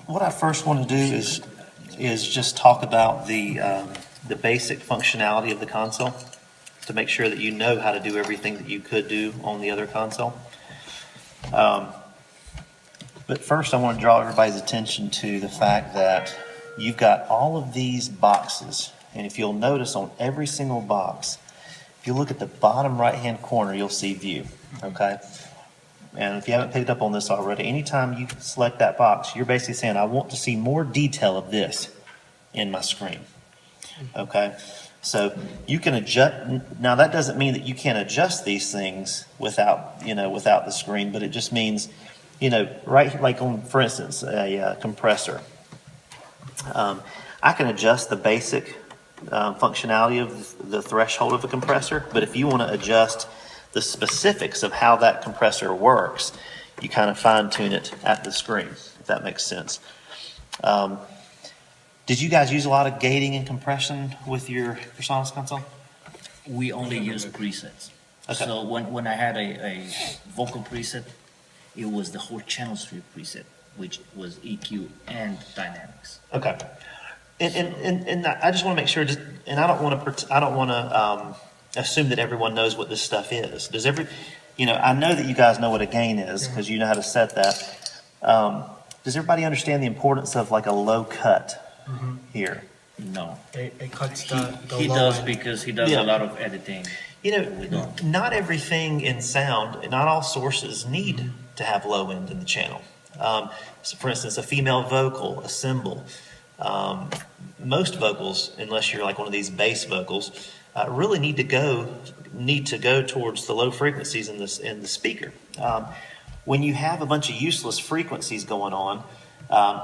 What I first want to do is just talk about the basic functionality of the console to make sure that you know how to do everything that you could do on the other console. But first, I want to draw everybody's attention to the fact that you've got all of these boxes, and if you'll notice on every single box, if you look at the bottom right-hand corner, you'll see View. Okay. And if you haven't picked up on this already, anytime you select that box, you're basically saying, I want to see more detail of this in my screen. Okay? So you can adjust. Now, that doesn't mean that you can't adjust these things without the screen, but it just means, right, like on, for instance, a compressor. I can adjust the basic functionality of the threshold of a compressor, but if you want to adjust the specifics of how that compressor works, you kind of fine-tune it at the screen, if that makes sense. Did you guys use a lot of gating and compression with your Sonos console? We only use presets. Okay. So when I had a vocal preset, it was the whole channel strip preset, which was EQ and dynamics. Okay. And I just want to make sure, and I don't want to assume that everyone knows what this stuff is. I know that you guys know what a gain is because you know how to set that. Does everybody understand the importance of like a low cut here? No. It cuts the He low does end. because he does a lot of editing. We don't. Not everything in sound, not all sources need to have low end in the channel. So for instance, a female vocal, a cymbal, most vocals, unless you're like one of these bass vocals, really need to go towards the low frequencies in the speaker. When you have a bunch of useless frequencies going on,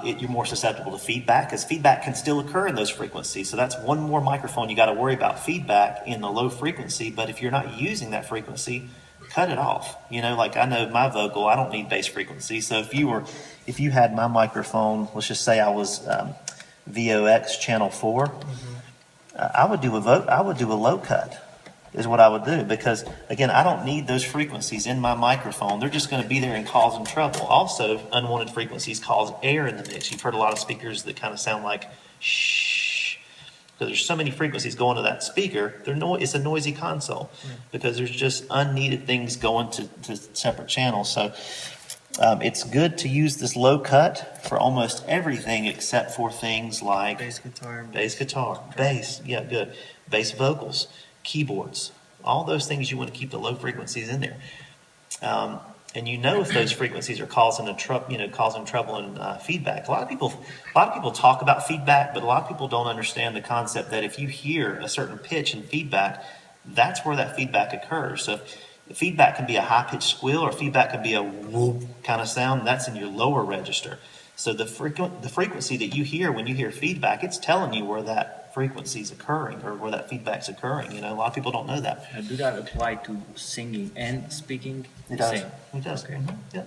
you're more susceptible to feedback, because feedback can still occur in those frequencies. So that's one more microphone you got to worry about feedback in the low frequency. But if you're not using that frequency, cut it off. Like I know my vocal, I don't need bass frequency. So if you had my microphone, let's just say I was VOX channel 4, I would do a low cut, is what I would do, because again, I don't need those frequencies in my microphone. They're just going to be there and causing trouble. Also, unwanted frequencies cause air in the mix. You've heard a lot of speakers that kind of sound like shh, because there's so many frequencies going to that speaker. It's a noisy console because there's just unneeded things going to separate channels. So it's good to use this low cut for almost everything except for things like Bass guitar. Bass, yeah, good. Bass vocals, keyboards, all those things you want to keep the low frequencies in there. And if those frequencies are causing trouble and feedback. A lot of people talk about feedback, but a lot of people don't understand the concept that if you hear a certain pitch in feedback, that's where that feedback occurs. So the feedback can be a high-pitched squeal, or feedback can be a whoop kind of sound. That's in your lower register. So the frequency that you hear when you hear feedback, it's telling you where that frequency is occurring or where that feedback's occurring. A lot of people don't know that. Do that apply to singing and speaking? It does. Same. It does. Okay. Yeah.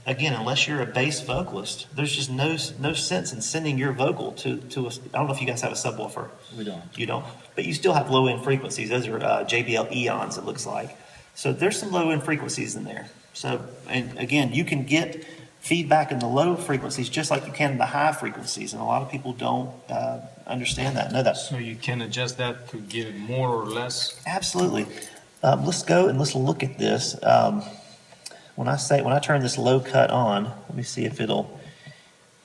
Again, unless you're a bass vocalist, there's just no sense in sending your vocal to a. I don't know if you guys have a subwoofer. We don't. You don't, but you still have low-end frequencies. Those are JBL Eons, it looks like. So there's some low-end frequencies in there. So, and again, you can get feedback in the low frequencies just like you can in the high frequencies, and a lot of people don't understand that, know that. So you can adjust that to give it more or less? Absolutely. Let's go and let's look at this. When I turn this low cut on, let me see if it'll,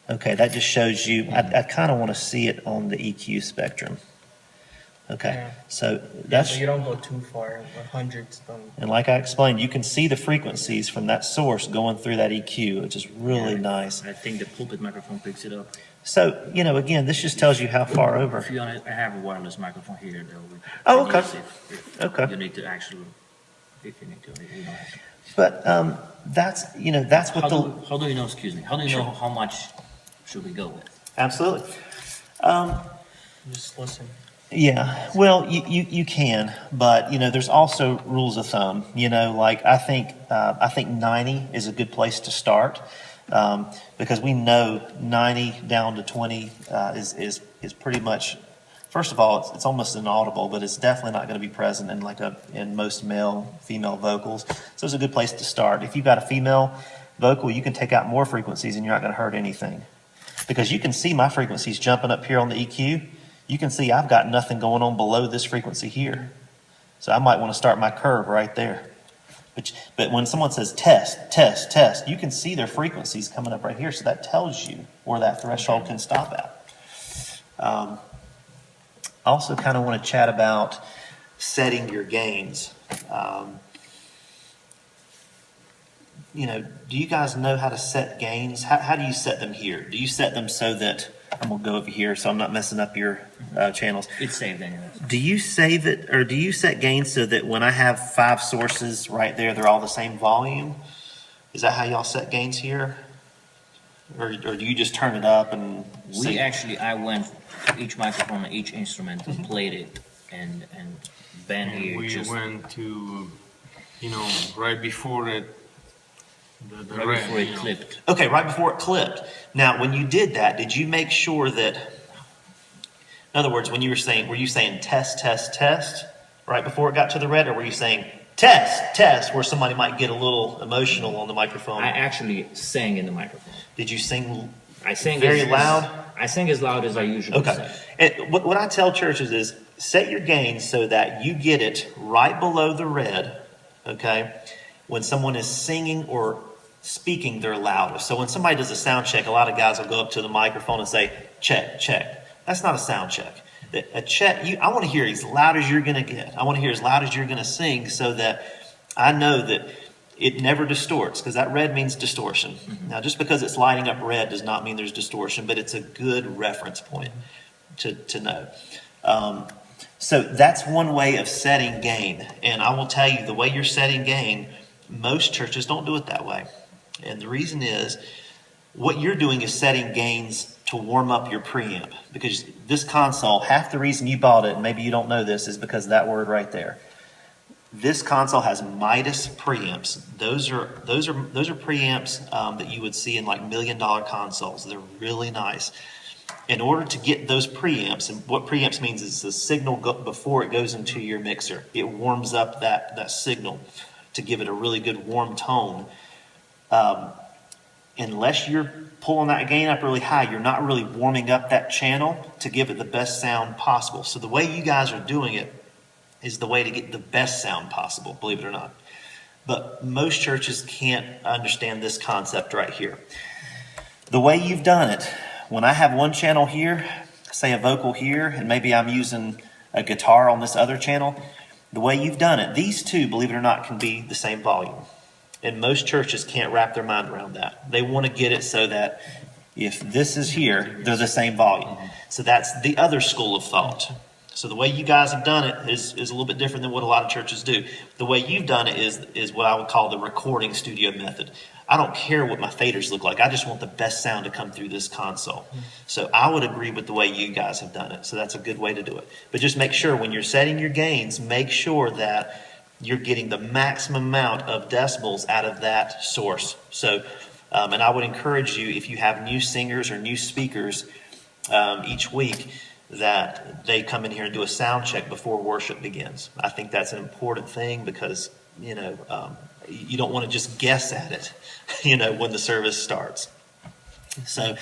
okay, that just shows you, I kind of want to see it on the EQ spectrum. Okay, Yeah. so So you don't go too far. Hundreds don't. and like I explained, you can see the frequencies from that source going through that EQ, which is really nice. I think the pulpit microphone picks it up. So, again, this just tells you how far over. If you want, I have a wireless microphone here. Oh, okay. If Okay. You need to actually, if you need to, you don't have to. But that's what How do you know, excuse me, how do you know how much should we go with? absolutely. Just listen. Yeah, well, you can, but there's also rules of thumb. Like I think 90 is a good place to start, because we know 90 down to 20 is pretty much. First of all, it's almost inaudible, but it's definitely not going to be present in most female vocals. So it's a good place to start. If you've got a female vocal, you can take out more frequencies and you're not going to hurt anything. because you can see my frequencies jumping up here on the EQ. You can see I've got nothing going on below this frequency here. So I might want to start my curve right there. But when someone says test, test, test, you can see their frequencies coming up right here. So that tells you where that threshold can stop at. I also kind of want to chat about setting your gains. Do you guys know how to set gains? How do you set them here? Do you set them so that, I'm going to go over here so I'm not messing up your channels. It's saved anyways. Do you save it, or do you set gains so that when I have 5 sources right there, they're all the same volume? Is that how y'all set gains here? Or do you just turn it up and see? I went to each microphone, each instrument, and played it, and Ben here We just went to, right before it, the right red, before it clipped. Okay, right before it clipped. Now, when you did that, did you make sure that, in other words, when you were you saying test, test, test right before it got to the red, or were you saying test, test, where somebody might get a little emotional on the microphone? I actually sang in the microphone. Did you sing I sang very loud? I sang as loud as I usually Okay. sing. And what I tell churches is set your gains so that you get it right below the red, okay? When someone is singing or speaking, they're loudest. So when somebody does a sound check, a lot of guys will go up to the microphone and say, check, check. That's not a sound check. A check, I want to hear as loud as you're going to get. I want to hear as loud as you're going to sing so that I know that it never distorts, because that red means distortion. Mm-hmm. Now, just because it's lighting up red does not mean there's distortion, but it's a good reference point to know. So that's one way of setting gain. And I will tell you, the way you're setting gain, most churches don't do it that way. And the reason is, what you're doing is setting gains to warm up your preamp. Because this console, half the reason you bought it, and maybe you don't know this, is because of that word right there. This console has Midas preamps. Those are preamps that you would see in like $1 million consoles. They're really nice. In order to get those preamps, and what preamps means is the signal before it goes into your mixer. It warms up that signal to give it a really good warm tone. Unless you're pulling that gain up really high, you're not really warming up that channel to give it the best sound possible. So the way you guys are doing it is the way to get the best sound possible, believe it or not. But most churches can't understand this concept right here. The way you've done it, when I have one channel here, say a vocal here, and maybe I'm using a guitar on this other channel, the way you've done it, these two, believe it or not, can be the same volume. And most churches can't wrap their mind around that. They want to get it so that if this is here, they're the same volume. So that's the other school of thought. So the way you guys have done it is a little bit different than what a lot of churches do. The way you've done it is what I would call the recording studio method. I don't care what my faders look like. I just want the best sound to come through this console. So I would agree with the way you guys have done it. So that's a good way to do it. But just make sure when you're setting your gains, make sure that you're getting the maximum amount of decibels out of that source. So, and I would encourage you, if you have new singers or new speakers each week, that they come in here and do a sound check before worship begins. I think that's an important thing because, you don't want to just guess at it, when the service starts. So,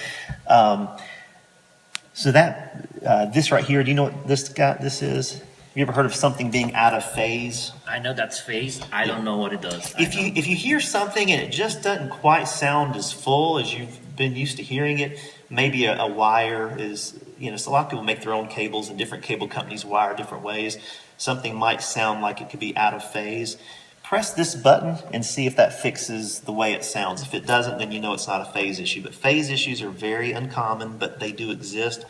that this right here, do you know what this is? Have you ever heard of something being out of phase? I know that's phased. I don't know what it does. If you hear something and it just doesn't quite sound as full as you've been used to hearing it, maybe a wire is, so a lot of people make their own cables and different cable companies wire different ways. Something might sound like it could be out of phase. Press this button and see if that fixes the way it sounds. If it doesn't, then you know it's not a phase issue. But phase issues are very uncommon, but they do exist.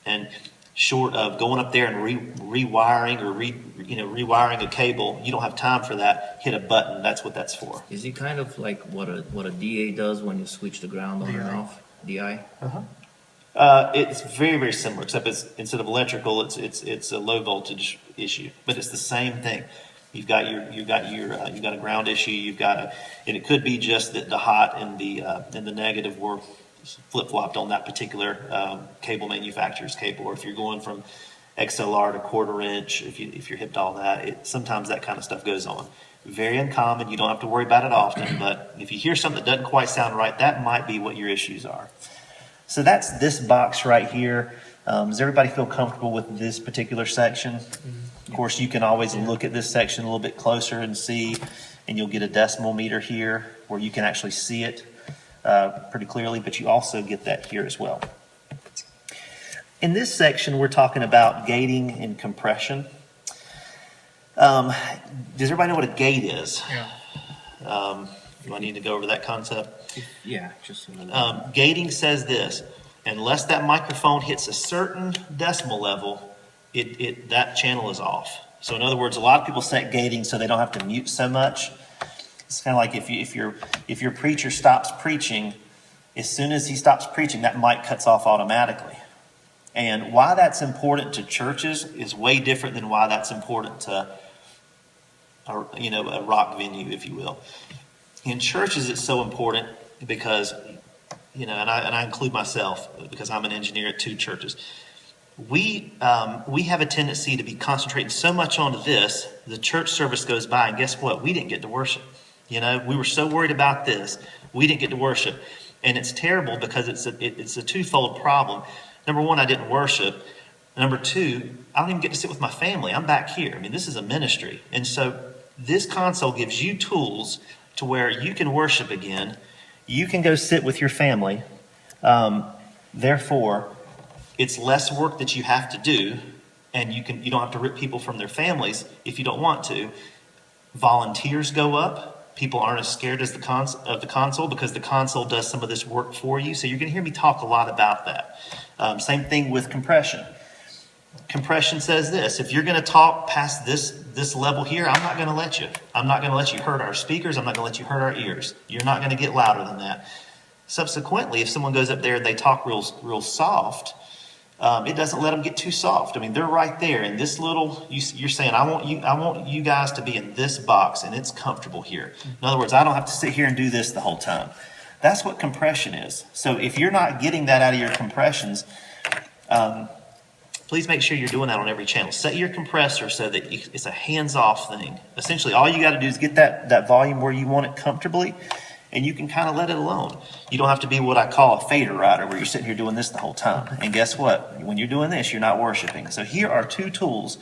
And short of going up there and rewiring or rewiring a cable, you don't have time for that. Hit a button. That's what that's for. Is it kind of like what a DA does when you switch the ground on and off? DI? It's very, very similar, except instead of electrical, it's a low voltage issue, but it's the same thing. You've got a ground issue. And it could be just that the hot and the negative were flip-flopped on that particular cable manufacturer's cable, or if you're going from XLR to quarter inch, if you're hip to all that, sometimes that kind of stuff goes on. Very uncommon. You don't have to worry about it often, but if you hear something that doesn't quite sound right, that might be what your issues are. So that's this box right here. Does everybody feel comfortable with this particular section? Of course, you can always look at this section a little bit closer and see, and you'll get a decimal meter here where you can actually see it pretty clearly, but you also get that here as well. In this section, we're talking about gating and compression. Does everybody know what a gate is? Yeah. Do I need to go over that concept? Yeah, just a little. Gating says this: unless that microphone hits a certain decimal level, that channel is off. So in other words, a lot of people set gating so they don't have to mute so much. It's kind of like if your preacher stops preaching, as soon as he stops preaching, that mic cuts off automatically. And why that's important to churches is way different than why that's important to a rock venue, if you will. In churches, it's so important because, and I include myself because I'm an engineer at 2 churches. We have a tendency to be concentrating so much on this, the church service goes by, and guess what? We didn't get to worship. We were so worried about this, we didn't get to worship. And it's terrible because it's a twofold problem. Number one, I didn't worship. Number two, I don't even get to sit with my family. I'm back here. I mean, this is a ministry. And so this console gives you tools to where you can worship again. You can go sit with your family. Therefore, it's less work that you have to do, and you don't have to rip people from their families if you don't want to. Volunteers go up. People aren't as scared as the console because the console does some of this work for you. So you're going to hear me talk a lot about that. Same thing with compression. Compression says this: if you're going to talk past this level here, I'm not going to let you. I'm not going to let you hurt our speakers. I'm not going to let you hurt our ears. You're not going to get louder than that. Subsequently, if someone goes up there and they talk real soft, it doesn't let them get too soft. I mean, they're right there in this little. You're saying, I want you guys to be in this box, and it's comfortable here. In other words, I don't have to sit here and do this the whole time. That's what compression is. So if you're not getting that out of your compressions, please make sure you're doing that on every channel. Set your compressor so that it's a hands-off thing. Essentially, all you got to do is get that volume where you want it comfortably, and you can kind of let it alone. You don't have to be what I call a fader rider, where you're sitting here doing this the whole time. And guess what? When you're doing this, you're not worshiping. So here are 2 tools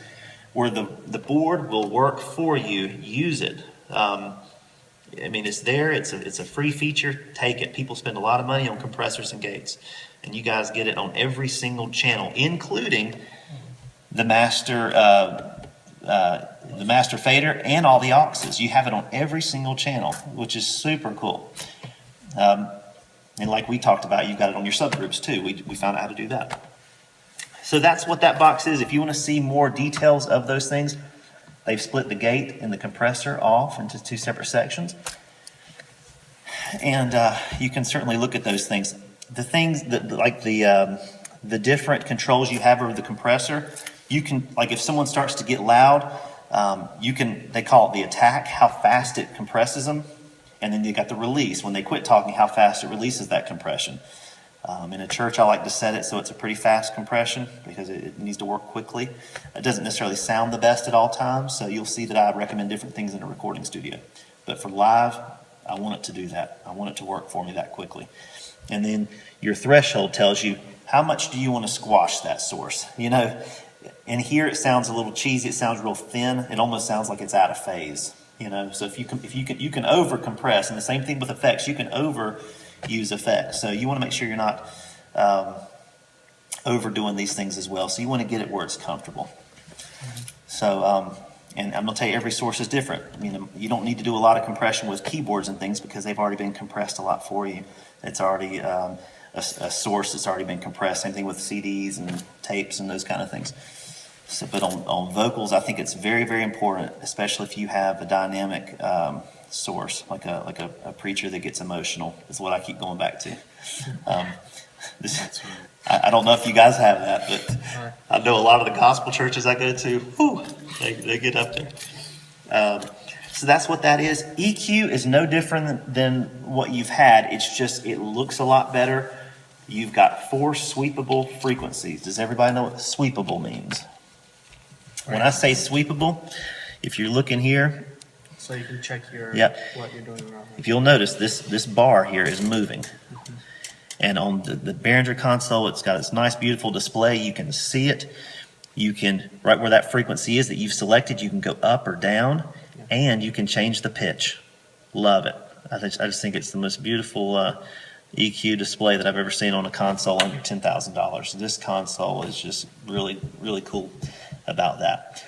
where the board will work for you. Use it. It's there. It's a free feature. Take it. People spend a lot of money on compressors and gates, and you guys get it on every single channel, including the master fader and all the auxes. You have it on every single channel, which is super cool. And like we talked about, you've got it on your subgroups too. We found out how to do that. So that's what that box is. If you want to see more details of those things, they've split the gate and the compressor off into 2 separate sections. And you can certainly look at those things. The things that, like the different controls you have over the compressor, you can, like if someone starts to get loud, they call it the attack, how fast it compresses them. And then you got the release. When they quit talking, how fast it releases that compression. In a church, I like to set it so it's a pretty fast compression because it needs to work quickly. It doesn't necessarily sound the best at all times, so you'll see that I recommend different things in a recording studio. But for live, I want it to do that. I want it to work for me that quickly. And then your threshold tells you how much do you want to squash that source. And here it sounds a little cheesy. It sounds real thin. It almost sounds like it's out of phase. So if you can over compress, and the same thing with effects, you can over use effects. So you want to make sure you're not overdoing these things as well. So you want to get it where it's comfortable. So and I'm going to tell you, every source is different. You don't need to do a lot of compression with keyboards and things because they've already been compressed a lot for you. It's already a source that's already been compressed. Same thing with CDs and tapes and those kind of things. So, but on vocals, I think it's very, very important, especially if you have a dynamic source, like a preacher that gets emotional, is what I keep going back to. I don't know if you guys have that, but I know a lot of the gospel churches I go to, they get up there. So that's what that is. EQ is no different than what you've had. It's just, it looks a lot better. You've got 4 sweepable frequencies. Does everybody know what sweepable means? When I say sweepable, if you're looking here, So you can check what you're doing wrong. If you'll notice, this bar here is moving. And on the Behringer console, it's got its nice, beautiful display. You can see it. You can, right where that frequency is that you've selected, you can go up or down, and you can change the pitch. Love it. I just think it's the most beautiful EQ display that I've ever seen on a console under $10,000. This console is just really, really cool about that.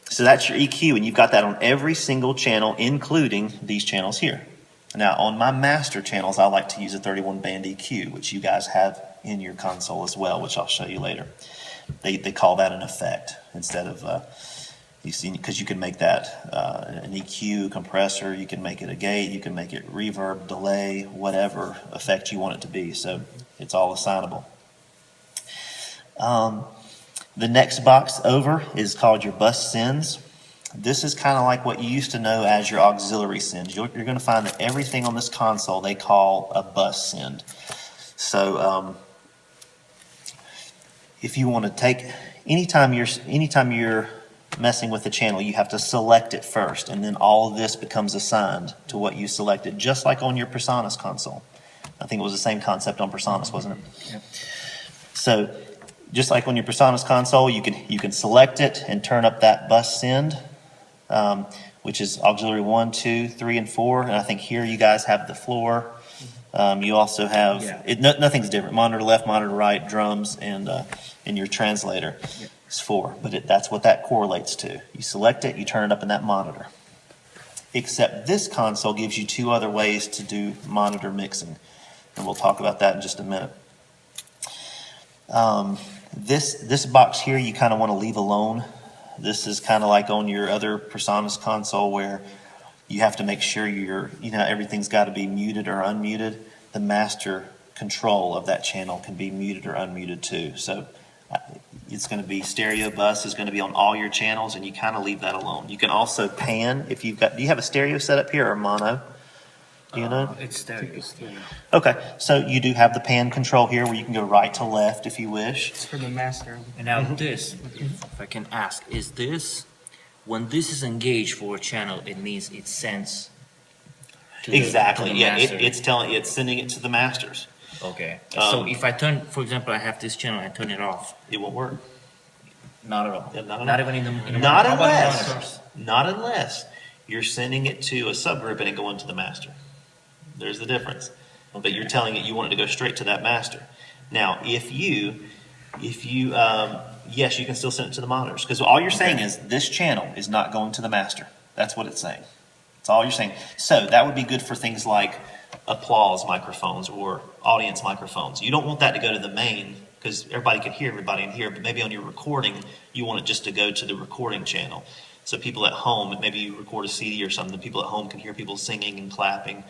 So that's your EQ, and you've got that on every single channel, including these channels here. Now, on my master channels, I like to use a 31-band EQ, which you guys have in your console as well, which I'll show you later. They call that an effect instead of, you see, because you can make that an EQ compressor, you can make it a gate, you can make it reverb, delay, whatever effect you want it to be. So it's all assignable. The next box over is called your bus sends. This is kind of like what you used to know as your auxiliary sends. You're going to find that everything on this console they call a bus send. So if you want to take, anytime you're messing with the channel, you have to select it first, and then all of this becomes assigned to what you selected, just like on your PreSonus console. I think it was the same concept on PreSonus, wasn't it? Yep. So just like on your PreSonus console, you can select it and turn up that bus send, which is auxiliary 1, 2, 3, and 4. And I think here you guys have the floor. You also have, nothing's different. Monitor left, monitor right, drums, and your translator is 4. But that's what that correlates to. You select it, you turn it up in that monitor. Except this console gives you 2 other ways to do monitor mixing. And we'll talk about that in just a minute. This box here you kind of want to leave alone. This is kind of like on your other PreSonus console where you have to make sure everything's got to be muted or unmuted. The master control of that channel can be muted or unmuted too. So it's going to be stereo bus is going to be on all your channels, and you kind of leave that alone. You can also pan if you've got. Do you have a stereo setup here or mono? Do you know? It's stereo. Okay, so you do have the pan control here where you can go right to left if you wish. It's for the master. And now this, if I can ask, is this, when this is engaged for a channel, it means it sends to the master. It's sending it to the masters. Okay. So if I turn, for example, I have this channel, I turn it off. It won't work. Not at all. Yeah, not even in the Not how about the unless. Not unless you're sending it to a subgroup and it going to the master. There's the difference. But you're telling it you want it to go straight to that master. Now, if you yes, you can still send it to the monitors, because all you're saying is this channel is not going to the master. That's what it's saying. That's all you're saying. So that would be good for things like applause microphones or audience microphones. You don't want that to go to the main, because everybody can hear everybody in here, but maybe on your recording, you want it just to go to the recording channel. So people at home, maybe you record a CD or something, people at home can hear people singing and clapping,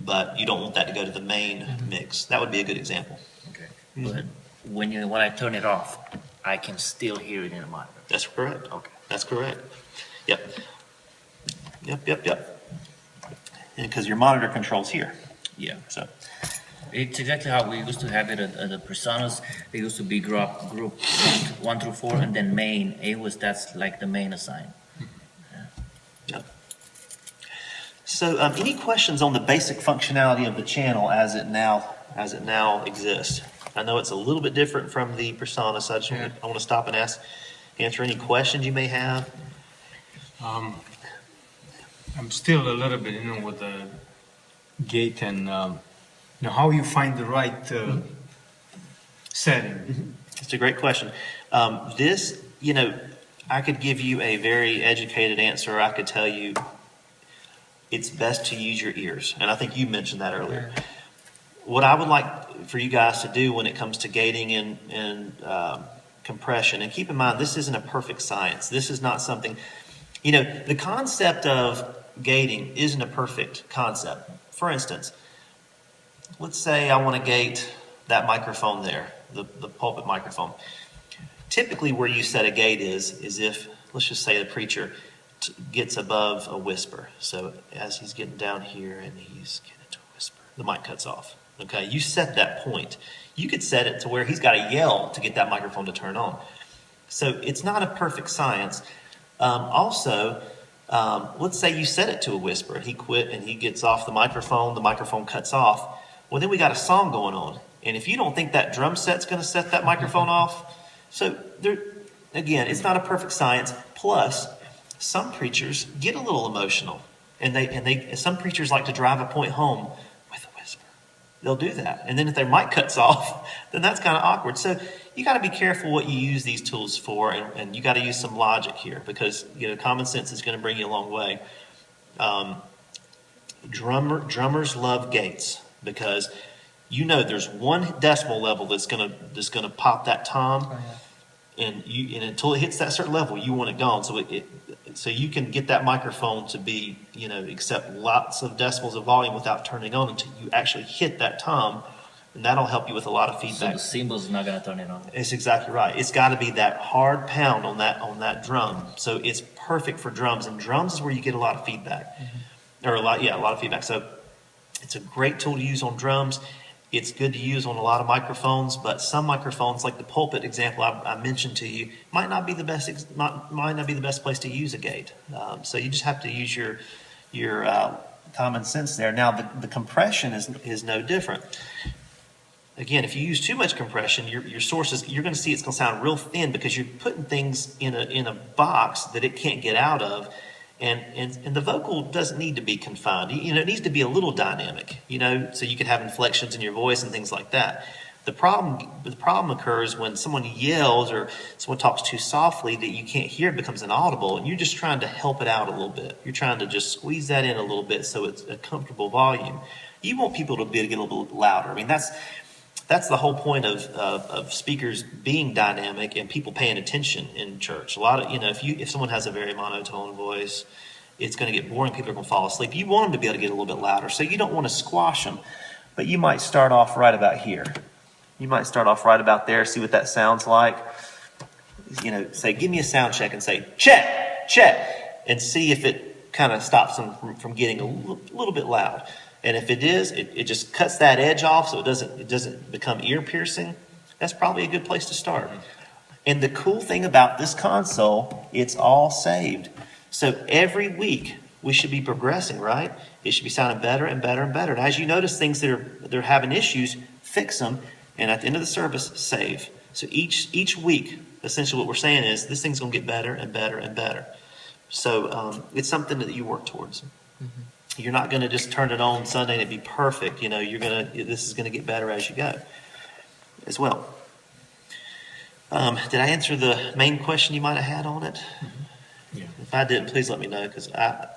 but you don't want that to go to the main mix. That would be a good example. Okay. But when I turn it off, I can still hear it in the monitor. That's correct. Okay. That's correct. Yep. And because your monitor controls here. Yeah. So It's exactly how we used to have it at the PreSonus. They used to be group 1 through 4, and then main. That's like the main assigned. Yep. So, any questions on the basic functionality of the channel as it now exists? I know it's a little bit different from the PreSonus. I want to stop and answer any questions you may have. I'm still a little bit, with the gate and how you find the right setting. It's a great question. This, I could give you a very educated answer. I could tell you it's best to use your ears. And I think you mentioned that earlier. What I would like for you guys to do when it comes to gating and compression, and keep in mind, this isn't a perfect science. This is not something, the concept of gating isn't a perfect concept. For instance, let's say I want to gate that microphone there, the pulpit microphone. Typically where you set a gate is if, let's just say the preacher gets above a whisper. So as he's getting down here and he's getting to a whisper, the mic cuts off. Okay, you set that point. You could set it to where he's got to yell to get that microphone to turn on. So it's not a perfect science. Also, let's say you set it to a whisper. He quit and he gets off the microphone cuts off. Well, then we got a song going on. And if you don't think that drum set's going to set that microphone off, so there, again, it's not a perfect science. Plus, some preachers get a little emotional, and some preachers like to drive a point home with a whisper. They'll do that, and then if their mic cuts off, then that's kind of awkward. So you got to be careful what you use these tools for, and you got to use some logic here, because common sense is going to bring you a long way. Drummers love gates, because there's one decibel level that's gonna pop that tom, and until it hits that certain level, you want it gone. So you can get that microphone to be accept lots of decibels of volume without turning on until you actually hit that tom, and that'll help you with a lot of feedback. So the cymbal's not gonna turn it on. It's exactly right. It's got to be that hard pound on that drum. So it's perfect for drums, and drums is where you get a lot of feedback, or a lot of feedback. So it's a great tool to use on drums. It's good to use on a lot of microphones, but some microphones, like the pulpit example I mentioned to you, might not be the best place to use a gate. So you just have to use your common sense there. Now the compression is no different. Again, if you use too much compression, your sources, you're going to see it's going to sound real thin, because you're putting things in a box that it can't get out of. And the vocal doesn't need to be confined. It needs to be a little dynamic, so you can have inflections in your voice and things like that. The problem occurs when someone yells or someone talks too softly that you can't hear, it becomes inaudible, and you're just trying to help it out a little bit. You're trying to just squeeze that in a little bit so it's a comfortable volume. You want people to be able to get a little bit louder. I mean, that's the whole point of speakers being dynamic and people paying attention in church. A lot of, if someone has a very monotone voice, it's going to get boring. People are going to fall asleep. You want them to be able to get a little bit louder. So you don't want to squash them, but you might start off right about here. You might start off right about there, see what that sounds like. Say, give me a sound check, and say, check, check, and see if it kind of stops them from getting a little bit loud. And if it is, it just cuts that edge off, so it doesn't become ear piercing. That's probably a good place to start. And the cool thing about this console, it's all saved. So every week we should be progressing, right? It should be sounding better and better and better. And as you notice things they're having issues, fix them, and at the end of the service, save. So each week, essentially what we're saying is this thing's going to get better and better and better. So it's something that you work towards. Mm-hmm. You're not going to just turn it on Sunday and it'd be perfect. This is going to get better as you go as well. Did I answer the main question you might have had on it? Mm-hmm. Yeah. If I didn't, please let me know, because I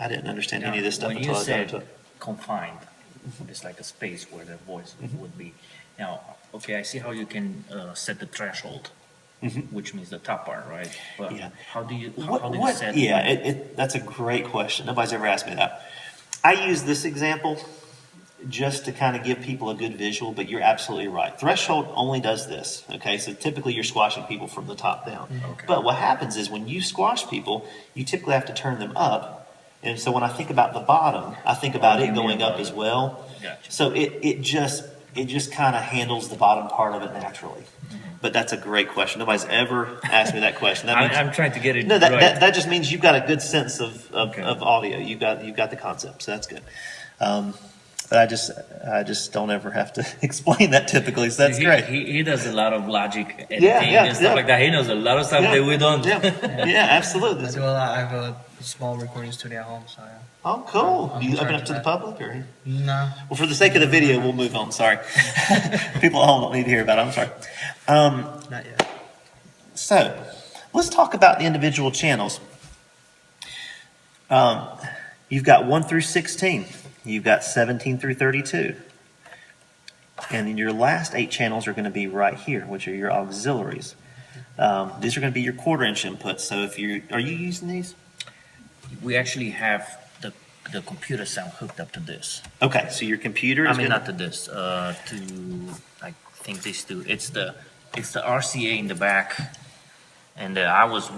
didn't understand any of this stuff until I got into it. Confined, it's like a space where the voice would be. Now, okay, I see how you can set the threshold. Mm-hmm. Which means the top part, right? But yeah. How do you set? Yeah, that's a great question. Nobody's ever asked me that. I use this example just to kind of give people a good visual, but you're absolutely right. Threshold only does this, okay? So typically you're squashing people from the top down. Okay. But what happens is when you squash people, you typically have to turn them up. And so when I think about the bottom, I think about it going up as well. Gotcha. So it just kind of handles the bottom part of it naturally. But that's a great question. Nobody's ever asked me that question. I'm trying to get it. No, that just means you've got a good sense of audio. You've got the concept, so that's good. But I just don't ever have to explain that typically. So that's great. He does a lot of logic editing and stuff like that. He knows a lot of stuff that we don't. Yeah, absolutely. I do a lot. I have a small recording studio at home, so yeah. Oh, cool. Do you open up to the public, or? No. Well, for the sake of the video, we'll move on. Sorry. People at home don't need to hear about it. I'm sorry. Not yet. So, let's talk about the individual channels. You've got 1 through 16. You've got 17 through 32. And then your last 8 channels are going to be right here, which are your auxiliaries. These are going to be your quarter-inch inputs. So are you using these? We actually have the computer sound hooked up to this. Okay, so your computer is not to this, I think these two. It's the RCA in the back. And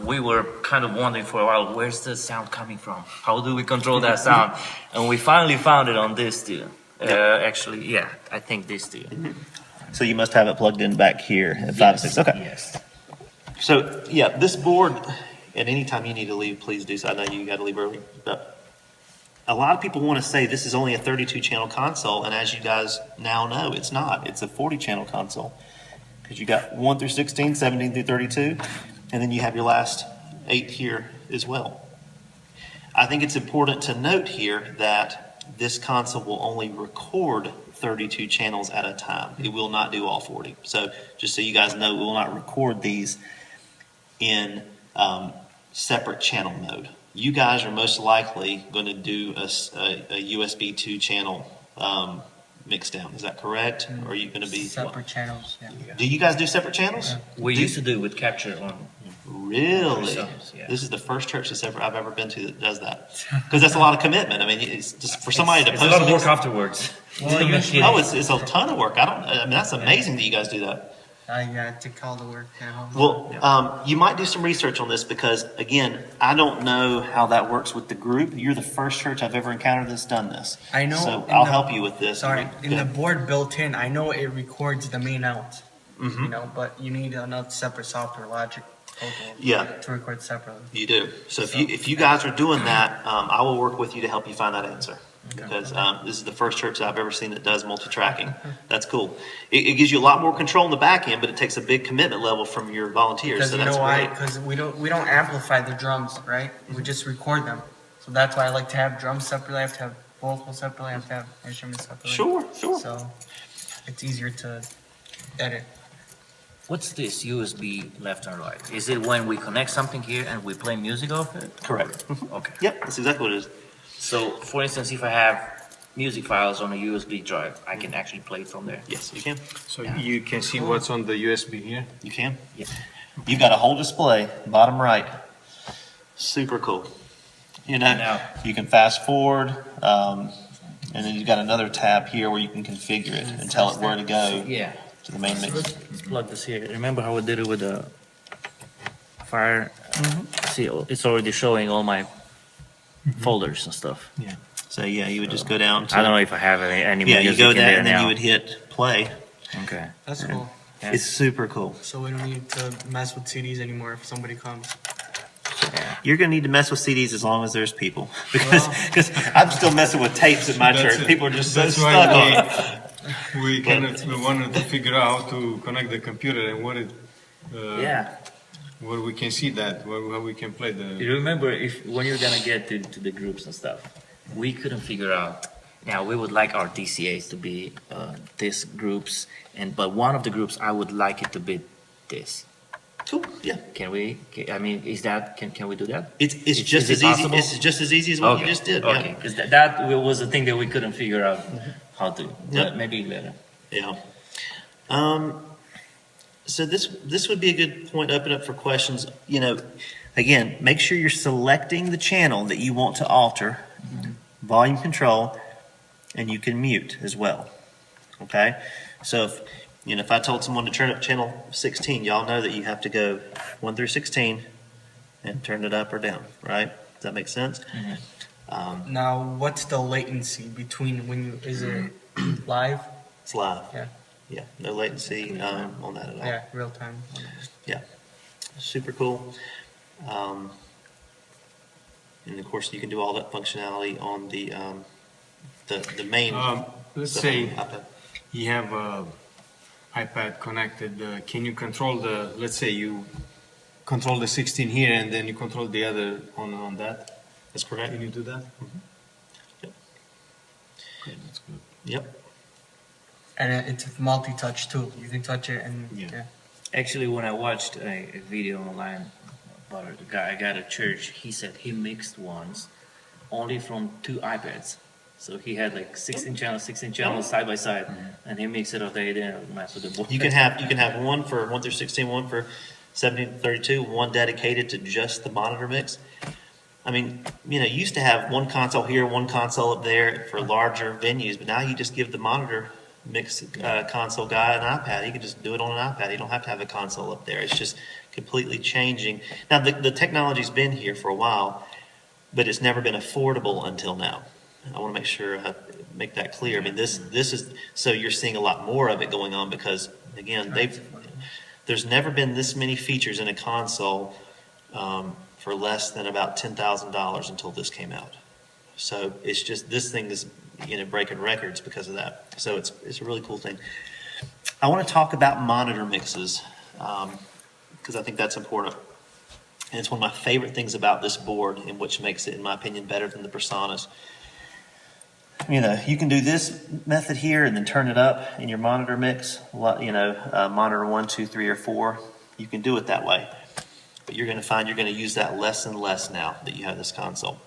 we were kind of wondering for a while, where's the sound coming from? How do we control that sound? And we finally found it on this too. Actually, yeah, I think this too. So you must have it plugged in back here at 5 6. Okay. Yes. So yeah, this board, at any time you need to leave, please do so. I know you got to leave early, but a lot of people want to say this is only a 32 channel console, and as you guys now know, it's not. It's a 40 channel console because you got 1 through 16, 17 through 32, and then you have your last 8 here as well. I think it's important to note here that this console will only record 32 channels at a time. It will not do all 40. So just so you guys know, we will not record these in separate channel mode. You guys are most likely going to do a USB 2 channel mix down. Is that correct? Or are you going to be separate channels? Yeah. Do you guys do separate channels? We used to do with capture on. Really? Yeah. This is the first church I've ever been to that does that. Because that's a lot of commitment. I mean, it's just for somebody to It's post a lot of mix- work afterwards. Well, usually, it's a ton of work. I mean, that's amazing that you guys do that. yeah, to call the work down. Well, you might do some research on this because, again, I don't know how that works with the group. You're the first church I've ever encountered that's done this. I know. So I'll help you with this. Sorry, Go in the ahead. board built in, I know it records the main out. You know, but you need another separate software, Logic, Yeah. to record separately. You do. So if you guys are doing that, I will work with you to help you find that answer. Because this is the first church that I've ever seen that does multi-tracking. That's cool. It gives you a lot more control in the back end, but it takes a big commitment level from your volunteers. Because So you that's know why? great. Because we don't amplify the drums, right? We just record them. So that's why I like to have drums separately. I have to have vocals separately. I have to have instruments separately. Sure. So it's easier to edit. What's this USB left and right? Is it when we connect something here and we play music off it? Correct. Okay. Yep, that's exactly what it is. So, for instance, if I have music files on a USB drive, I can actually play it from there. Yes, you can. So you can see what's on the USB here. You can. Yeah. You've got a whole display, bottom right. Super cool. You know, Now- you can fast forward, and then you've got another tab here where you can configure it and tell it where to go Yeah. to the main mix. Let's plug this here. Remember how I did it with the Fire? See, it's already showing all my folders and stuff. Yeah. So yeah, you would just go down to. I don't know if I have any Yeah, you music go in there there and then now. you would hit play. Okay. That's cool. Yeah. It's super cool. So we don't need to mess with CDs anymore if somebody comes. Yeah. You're gonna need to mess with CDs as long as there's people because I'm still messing with tapes at my That's church. it. People are just so That's stuck why on it. we wanted to figure out how to connect the computer and what it. Yeah. Where we can see that, where we can play the. You remember if when you're gonna get to the groups and stuff, we couldn't figure out. Now we would like our DCAs to be this groups, but one of the groups I would like it to be this. Cool. Yeah. Can we? I mean, is that can we do that? It's Is just it as easy. possible? It's just as easy as what you just did. Okay, because that was the thing that we couldn't figure out how to. Yep. But maybe later. Yeah. So this would be a good point to open up for questions. You know, again, make sure you're selecting the channel that you want to alter, volume control, and you can mute as well. Okay. So if I told someone to turn up channel 16, y'all know that you have to go 1 through 16 and turn it up or down. Right? Does that make sense? Now, what's the latency between when you is it live? It's live. Yeah. Yeah. No latency on that at all. Yeah, real time. Super cool. And of course, you can do all that functionality on the main. Let's stuff say on the iPad. you have a iPad connected. Can you control the? Let's say you control the 16 here, and then you control the other on that. That's correct. Can you do that? Yep. Okay, that's good. Yep. And it's multi-touch too. You can touch it and Yeah. Actually, when I watched a video online about a guy at a church, he said he mixed ones only from 2 iPads. So he had like 16 channels side by side, and he mixed it all day. Then mess with the board. You can have one for 1 through 16, one for 17 to 32, one dedicated to just the monitor mix. I mean, you used to have one console here, one console up there for larger venues, but now you just give the monitor mix console guy an iPad. He can just do it on an iPad. You don't have to have a console up there. It's just completely changing. Now, the technology's been here for a while, but it's never been affordable until now. I want to make sure I make that clear. I mean, this is so you're seeing a lot more of it going on because, again, there's never been this many features in a console for less than about $10,000 until this came out. So it's just, this thing is, breaking records because of that. So it's a really cool thing. I want to talk about monitor mixes because I think that's important. And it's one of my favorite things about this board, and which makes it, in my opinion, better than the Personas. You can do this method here and then turn it up in your monitor mix, monitor 1, 2, 3, or 4. You can do it that way. But you're going to find you're going to use that less and less now that you have this console.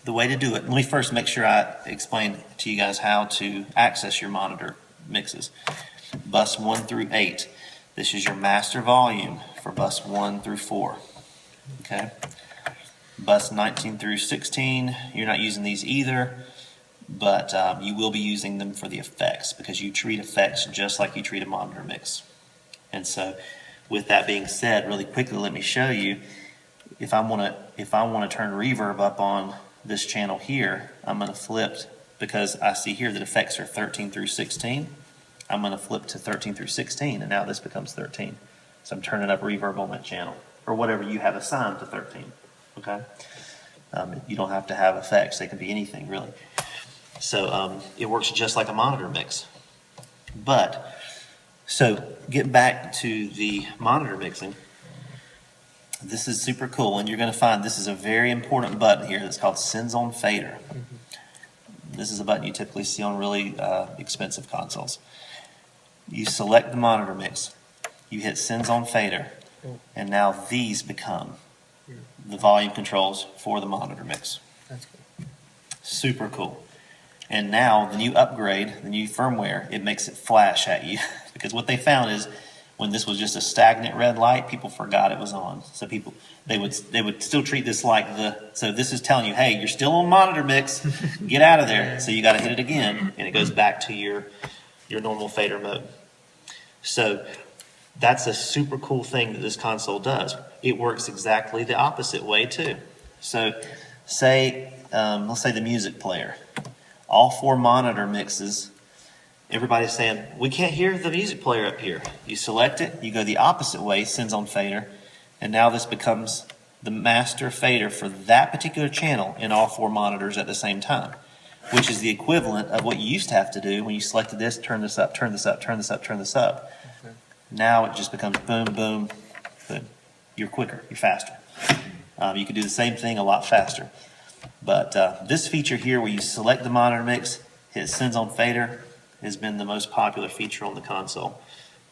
The way to do it, let me first make sure I explain to you guys how to access your monitor mixes. Bus 1 through 8. This is your master volume for bus 1 through 4. Okay. Bus 19 through 16, you're not using these either, but you will be using them for the effects because you treat effects just like you treat a monitor mix. And so, with that being said, really quickly, let me show you. If I want to turn reverb up on this channel here, I'm going to flip, because I see here that effects are 13 through 16. I'm going to flip to 13 through 16, and now this becomes 13. So I'm turning up reverb on that channel, or whatever you have assigned to 13. Okay? You don't have to have effects. They can be anything, really. So it works just like a monitor mix. So get back to the monitor mixing. This is super cool, and you're going to find this is a very important button here that's called Sends on Fader. This is a button you typically see on really expensive consoles. You select the monitor mix. You hit Sends on Fader, and now these become the volume controls for the monitor mix. That's cool. Super cool. And now the new upgrade, the new firmware, it makes it flash at you. Because what they found is when this was just a stagnant red light, people forgot it was on. So they would still treat this like so this is telling you, hey, you're still on monitor mix, get out of there. So you got to hit it again, and it goes back to your normal fader mode. So that's a super cool thing that this console does. It works exactly the opposite way too. So let's say the music player. All 4 monitor mixes, everybody's saying, we can't hear the music player up here. You select it, you go the opposite way, Sends on Fader, and now this becomes the master fader for that particular channel in all 4 monitors at the same time, which is the equivalent of what you used to have to do when you selected this, turn this up, turn this up, turn this up, turn this up. Okay. Now it just becomes boom, boom, boom. You're quicker, you're faster. You can do the same thing a lot faster. But this feature here where you select the monitor mix, hit Sends on Fader, has been the most popular feature on the console.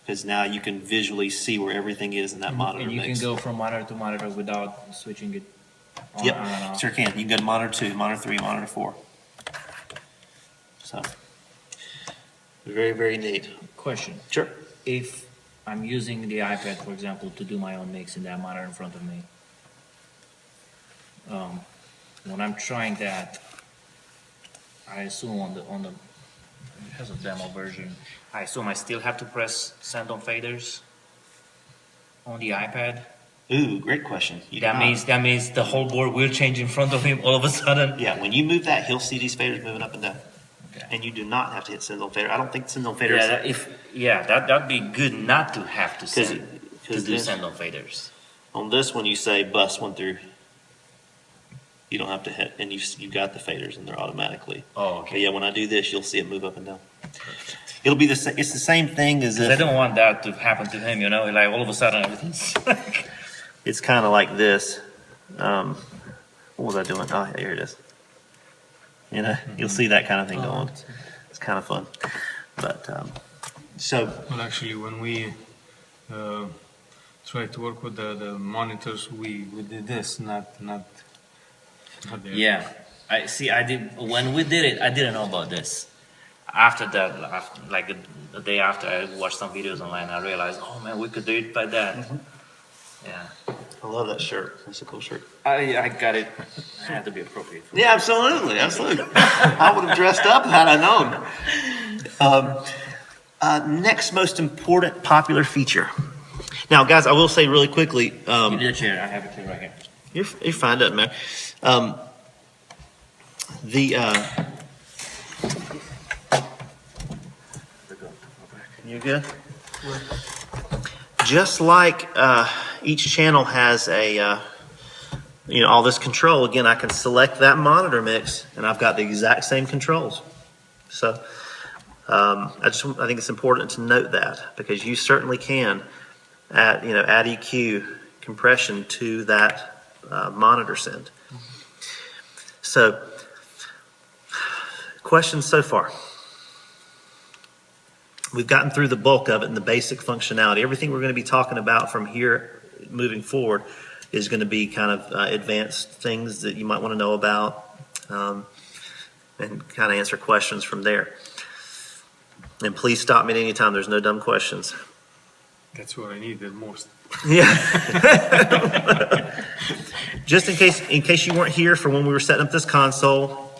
Because now you can visually see where everything is in that monitor And you mix. can go from monitor to monitor without switching it on, Yep, on and off. sure can. You can go to monitor 2, monitor 3, monitor 4. So, very, very neat. Question. Sure. If I'm using the iPad, for example, to do my own mix in that monitor in front of me, when I'm trying that, I assume on the it has a demo version. I assume I still have to press Send on Faders on the iPad. Ooh, great question. You do That not. means the whole board will change in front of him all of a sudden. Yeah, when you move that, he'll see these faders moving up and down. Okay. And you do not have to hit Send on Fader. I don't think Send on Fader is... That'd be good not to have to Because do Send on Faders. on this one, you say bus 1 through... You don't have to hit, and you've got the faders, and they're automatically. Oh, But okay. yeah, when I do this, you'll see it move up and down. It'll be it's the same thing as 'Cause I if don't want that to happen to him, like all of a sudden everything's it's kind of like this. What was I doing? Oh, yeah, here it is. You'll see that kind of thing going. It's kind of fun. But Well, actually, when we tried to work with the monitors, we did this, not the Yeah, I did when we did it. I didn't know about this. After that, like the day after, I watched some videos online. I realized, oh man, we could do it by that. Yeah, I love that shirt. That's a cool shirt. I got it. I had to be appropriate. Yeah, absolutely. I would have dressed up had I known. Next most important popular feature. Now, guys, I will say really quickly. You need a chair. I have a chair right here. You're fine, doesn't matter. You good? Just like each channel has a all this control, again, I can select that monitor mix and I've got the exact same controls. So I think it's important to note that, because you certainly can add EQ compression to that monitor send. So, questions so far? We've gotten through the bulk of it and the basic functionality. Everything we're going to be talking about from here moving forward is going to be kind of advanced things that you might want to know about, and kind of answer questions from there. And please stop me at any time. There's no dumb questions. That's what I need the most. Yeah. Just in case you weren't here for when we were setting up this console,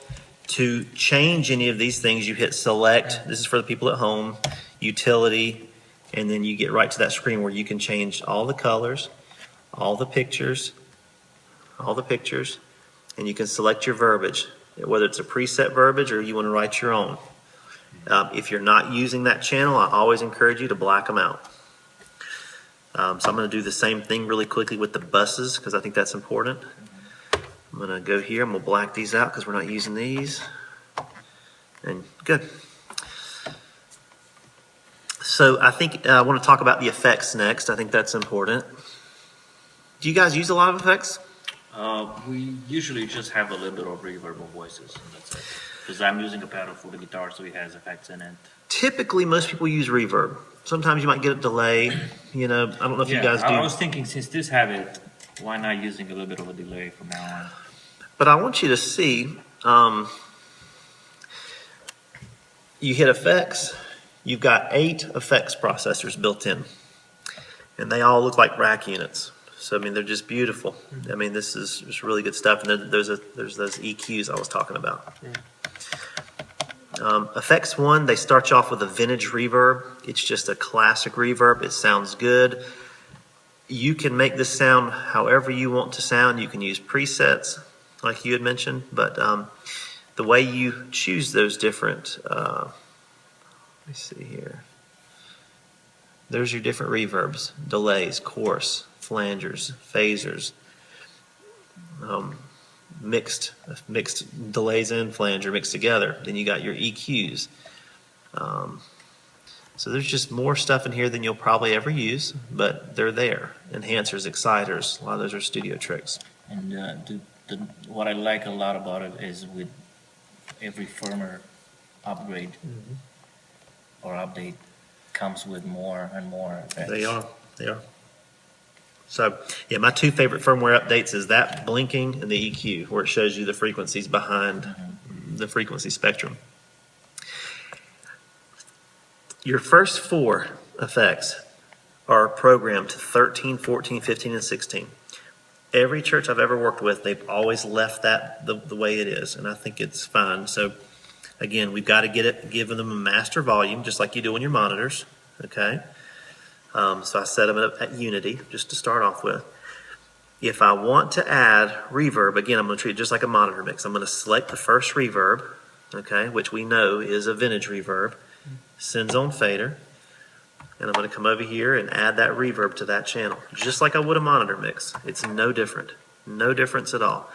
to change any of these things, you hit select. This is for the people at home, utility, and then you get right to that screen where you can change all the colors, all the pictures, and you can select your verbiage, whether it's a preset verbiage or you want to write your own. If you're not using that channel, I always encourage you to black them out. So I'm going to do the same thing really quickly with the buses, because I think that's important. I'm going to go here, I'm going to black these out because we're not using these. And good. So I think I want to talk about the effects next. I think that's important. Do you guys use a lot of effects? We usually just have a little bit of reverb of voices, and that's it. Because I'm using a pedal for the guitar, so it has effects in it. Typically, most people use reverb. Sometimes you might get a delay. I don't know if you guys do. I was thinking, since this have it, why not using a little bit of a delay from now on? But I want you to see, you hit effects, you've got 8 effects processors built in, and they all look like rack units. So, they're just beautiful. This is just really good stuff. And then there's those EQs I was talking about. Effects 1, they start you off with a vintage reverb. It's just a classic reverb. It sounds good. You can make this sound however you want to sound. You can use presets, like you had mentioned, but the way you choose those different, let me see here. There's your different reverbs: delays, chorus, flangers, phasers, mixed delays and flanger mixed together. Then you got your EQs. So there's just more stuff in here than you'll probably ever use, but they're there. Enhancers, exciters, a lot of those are studio tricks. And what I like a lot about it is with every firmware upgrade or update comes with more and more effects. They are. So, yeah, my 2 favorite firmware updates is that blinking and the EQ, where it shows you the frequencies behind the frequency spectrum. Your first 4 effects are programmed to 13, 14, 15, and 16. Every church I've ever worked with, they've always left that the way it is, and I think it's fine. So, again, we've got to give them a master volume, just like you do on your monitors, okay? So I set them up at Unity, just to start off with. If I want to add reverb, again, I'm going to treat it just like a monitor mix. I'm going to select the first reverb, okay, which we know is a vintage reverb, sends on fader, and I'm going to come over here and add that reverb to that channel, just like I would a monitor mix. It's no different, no difference at all.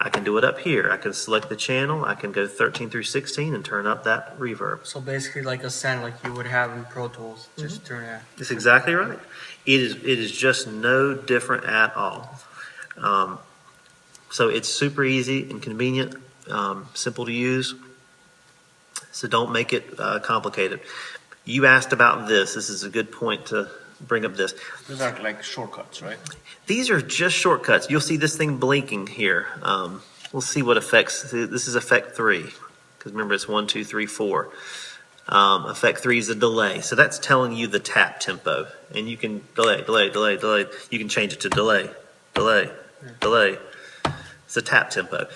I can do it up here. I can select the channel. I can go 13 through 16 and turn up that reverb. So basically like a send like you would have in Pro Tools, just turn it. That's exactly right. It is just no different at all. So it's super easy and convenient, simple to use. So don't make it complicated. You asked about this. This is a good point to bring up this. These are like shortcuts, right? These are just shortcuts. You'll see this thing blinking here. We'll see what effects. This is effect 3, because remember it's 1, 2, 3, 4. Effect 3 is a delay, so that's telling you the tap tempo, and you can delay. You can change it to delay. It's a tap tempo,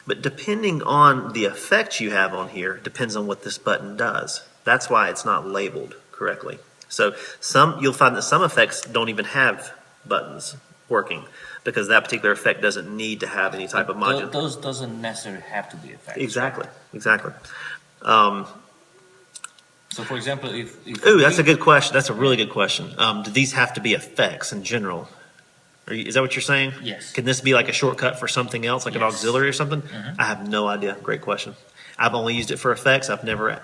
but depending on the effect you have on here, depends on what this button does. That's why it's not labeled correctly. So you'll find that some effects don't even have buttons working, because that particular effect doesn't need to have any type of module. Those doesn't necessarily have to be effects. Exactly. So, for example, if that's a good question. That's a really good question. Do these have to be effects in general? Is that what you're saying? Yes. Can this be like a shortcut for something else, like an Yes. auxiliary or something? Mhm. I have no idea. Great question. I've only used it for effects. I've never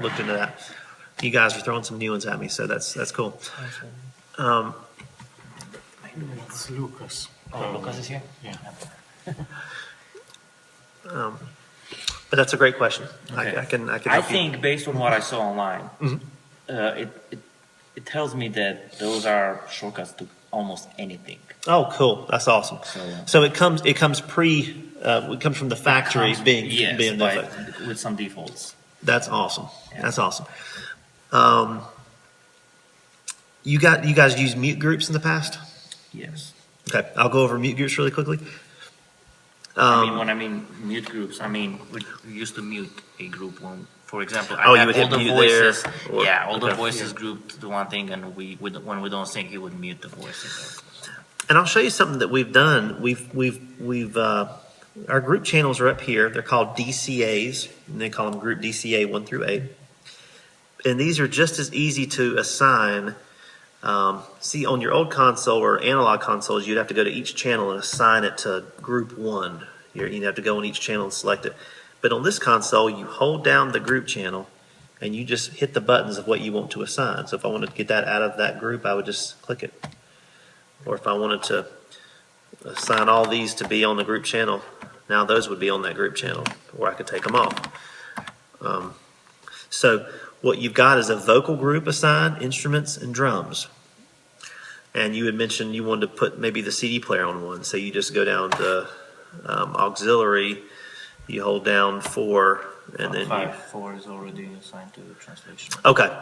looked into that. You guys are throwing some new ones at me, so that's cool. It's Lucas. Oh, Lucas is here? Yeah. But that's a great question. Okay. I can I help you. think based on what I saw online, Mhm. it tells me that those are shortcuts to almost anything. Oh, cool. That's awesome. So it comes from the factory being but notified. with some defaults. That's awesome. Yeah. That's awesome. You guys use mute groups in the past? Yes. Okay, I'll go over mute groups really quickly. When I mean mute groups, I mean we used to mute a group when, for example, Oh, you I would had hit all the mute voices. there, or- Yeah, all the okay. voices grouped to one thing, and when we don't sing, he would mute the voices. And I'll show you something that we've done. Our group channels are up here. They're called DCAs, and they call them group DCA 1 through 8. And these are just as easy to assign. See, on your old console or analog consoles, you'd have to go to each channel and assign it to group 1. You'd have to go on each channel and select it. But on this console, you hold down the group channel, and you just hit the buttons of what you want to assign. So if I wanted to get that out of that group, I would just click it. Or if I wanted to assign all these to be on the group channel, now those would be on that group channel, or I could take them off. So what you've got is a vocal group assigned, instruments, and drums. And you had mentioned you wanted to put maybe the CD player on one, so you just go down to auxiliary, you hold down 4, and then 4 is already assigned to translation. okay.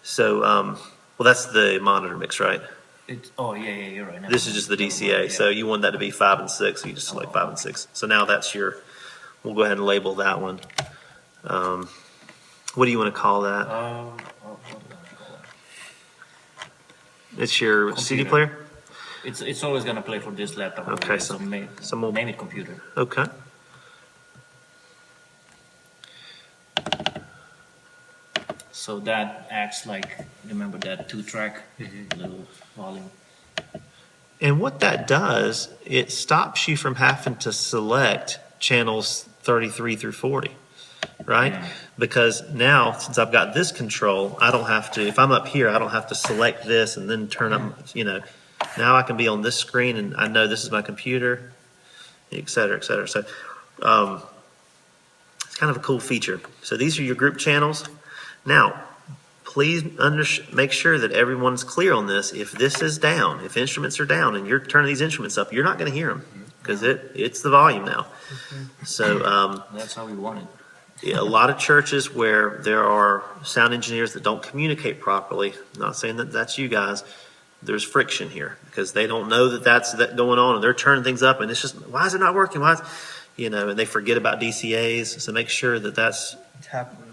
So, well, that's the monitor mix, right? Yeah, you're right. This is just the DCA, Yeah. so you want that to be 5 and 6, so you just select 5 and 6. So now that's we'll go ahead and label that one. What do you want to call that? It's your CD Computer. player? It's always gonna play for this laptop. Okay, over so- here, so we'll- name it computer. Okay. So that acts like, remember that 2-track little volume. And what that does, it stops you from having to select channels 33 through 40, right? Yeah. Because now, since I've got this control, I don't have to, if I'm up here, I don't have to select this and then turn up, now I can be on this screen and I know this is my computer, et cetera, et cetera. So it's kind of a cool feature. So these are your group channels. Now, please make sure that everyone's clear on this. If this is down, if instruments are down and you're turning these instruments up, you're not going to hear them because it's the volume now. So That's how we want it. a lot of churches where there are sound engineers that don't communicate properly, not saying that that's you guys, there's friction here because they don't know that that's going on and they're turning things up and it's just, why is it not working? And they forget about DCAs. So make sure that that's, It's happened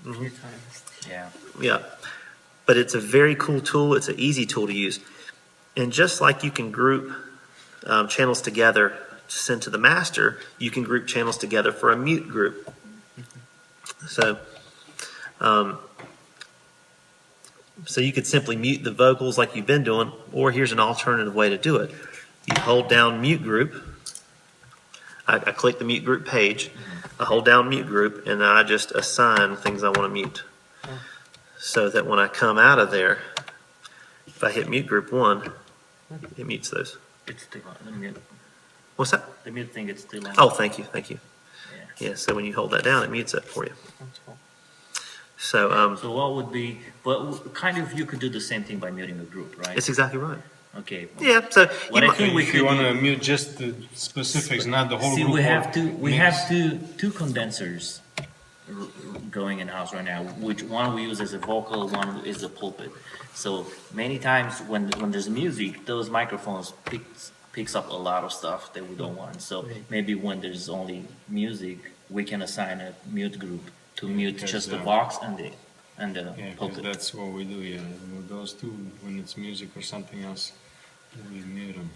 a few times. Yeah. yeah. But it's a very cool tool. It's an easy tool to use. And just like you can group channels together to send to the master, you can group channels together for a mute group. So, so you could simply mute the vocals like you've been doing, or here's an alternative way to do it. You hold down mute group. I click the mute group page. I hold down mute group, and I just assign things I want to mute. So that when I come out of there, if I hit mute group 1, it mutes those. It's still on. The mute, What's that? the mute thing is still on. Oh, thank you. Yeah. Yeah, so when you hold that down, it mutes it for you. That's cool. So So what would be, but kind of you could do the same thing by muting a group, right? it's exactly right. Okay. Yeah, so What you I think we If you could want do- to mute just the specifics, not the whole See, group. we or have mix. two condensers going in house right now. Which one we use as a vocal, one is a pulpit. So many times when there's music, those microphones picks up a lot of stuff that we don't want. So maybe when there's only music, we can assign a mute group to mute because, just the box and the Yeah, because pulpit. that's what we do, yeah. With those two, when it's music or something else, we mute them.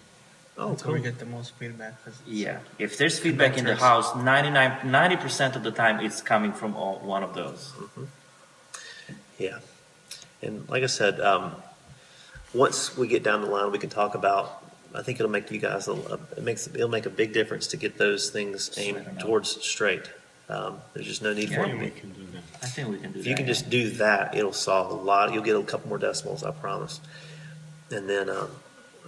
Oh, That's where cool. we get the most feedback. 'Cause it's- Yeah, if there's feedback in the Condensers. house, 90% of the time it's coming from one of those. Yeah. And like I said, once we get down the line, we can talk about I think it'll make you guys, it'll make a big difference to get those things aimed Straighten out. towards straight. There's just no need for Yeah, we it. can do that. I think we can do that. If you can just do that, it'll solve a lot. You'll get a couple more decimals, I promise. And then,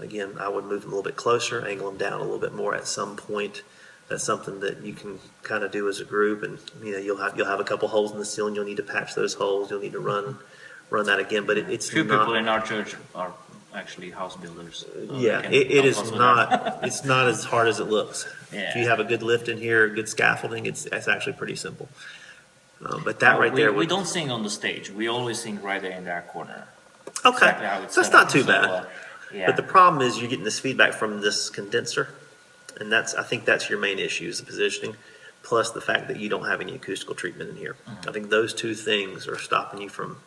again, I would move them a little bit closer, angle them down a little bit more at some point. That's something that you can kind of do as a group. And, you know, you'll have a couple holes in the ceiling. You'll need to patch those holes. You'll need to run that again. But it's Few not. people in our church are actually house builders. So Yeah, they can it help is us with that. not, it's not as hard as it looks. If you Yeah. have a good lift in here, good scaffolding, it's actually pretty simple. But that right we, there we would, don't sing on the stage. We always sing right there in that corner. okay, Exactly how it's so that's set not up. too So, bad. yeah. But the problem is you're getting this feedback from this condenser, and I think that's your main issue is the positioning, plus the fact that you don't have any acoustical treatment in here. I think those two things are stopping you from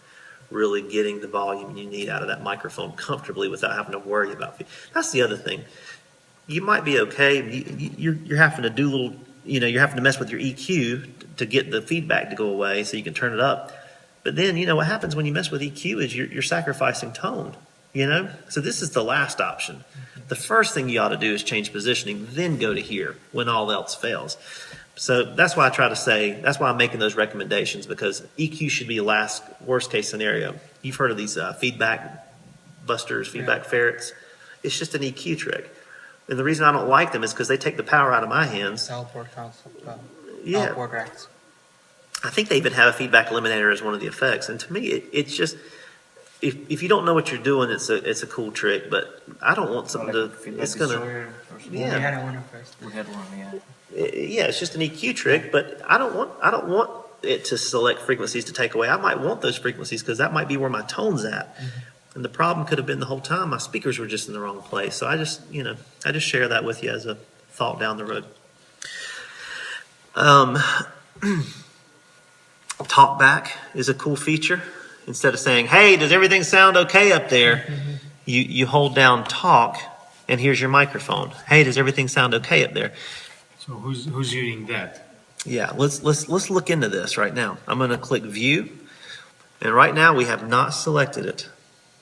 really getting the volume you need out of that microphone comfortably without having to worry about it. That's the other thing. You might be okay. You're having to do little, you're having to mess with your EQ to get the feedback to go away so you can turn it up. But then, what happens when you mess with EQ is you're sacrificing tone, So this is the last option. The first thing you ought to do is change positioning, then go to here when all else fails. So that's why I try to say, that's why I'm making those recommendations, because EQ should be a worst case scenario. You've heard of these feedback busters, feedback ferrets. It's just an EQ trick. And the reason I don't like them is because they take the power out of my hands. Outboard console. Yeah. Outboard racks. I think they even have a feedback eliminator as one of the effects. And to me, it's just, if you don't know what you're doing, it's a cool trick, but I don't want something it's going to, We yeah. had one first. We had one, yeah. Yeah, it's just an EQ trick, but I don't want it to select frequencies to take away. I might want those frequencies because that might be where my tone's at. And the problem could have been the whole time my speakers were just in the wrong place. So I just share that with you as a thought down the road. Talkback is a cool feature. Instead of saying, "Hey, does everything sound okay up there?" You hold down talk, and here's your microphone. "Hey, does everything sound okay up there?" So who's using that? Yeah, let's look into this right now. I'm going to click View, and right now we have not selected it.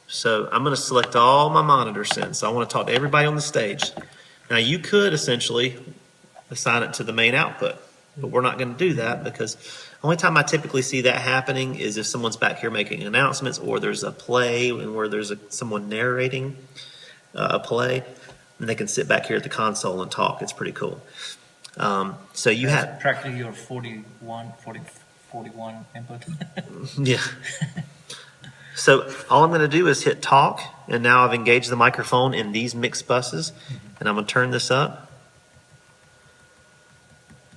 So I'm going to select all my monitor sends. So I want to talk to everybody on the stage. Now you could essentially assign it to the main output, but we're not going to do that because the only time I typically see that happening is if someone's back here making announcements or there's a play and where there's someone narrating a play, and they can sit back here at the console and talk. It's pretty cool. So you have, Practically your 41 input. yeah. So all I'm going to do is hit talk, and now I've engaged the microphone in these mixed buses, and I'm going to turn this up.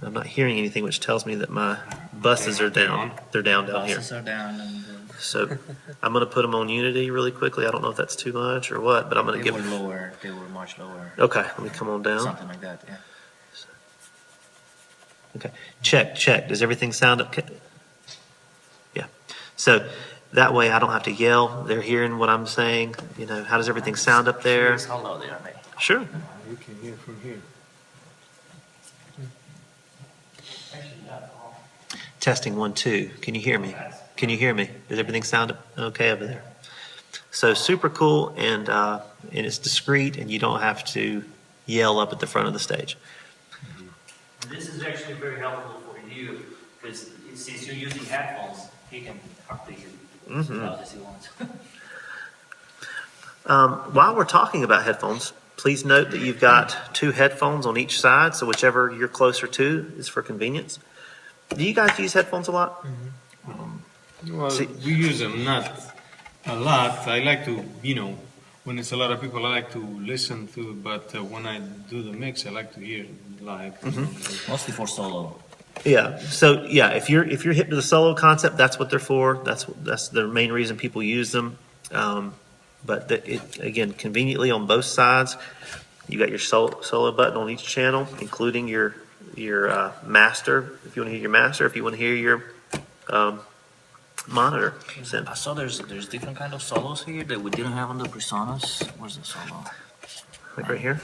I'm not hearing anything, which tells me that my buses are down. They're down here. Buses are down, and So I'm going to put them on Unity really quickly. I don't know if that's too much or what, but I'm going to they give were them. lower. They were much lower. Okay, let me come on down. Something like that, yeah. Okay, check. Does everything sound okay? Yeah. So that way I don't have to yell. They're hearing what I'm saying. How does everything sound up there? Here's how low they are. Sure. You can hear from here. Testing 1, 2. Can you hear me? Does everything sound okay over there? So super cool, and it's discreet, and you don't have to yell up at the front of the stage. This is actually very helpful for you because since you're using headphones, he can talk to you as loud as he wants. While we're talking about headphones, please note that you've got 2 headphones on each side, so whichever you're closer to is for convenience. Do you guys use headphones a lot? Well, See- we use them not a lot. I like to, when it's a lot of people, I like to listen to. But when I do the mix, I like to hear live. Mostly for solo. Yeah. So yeah, if you're hip to the solo concept, that's what they're for. That's the main reason people use them. But again, conveniently on both sides, you got your solo button on each channel, including your master. If you want to hear your master, if you want to hear your monitor. I saw there's different kind of solos here that we didn't have on the Personas. Where's the solo? Like right here.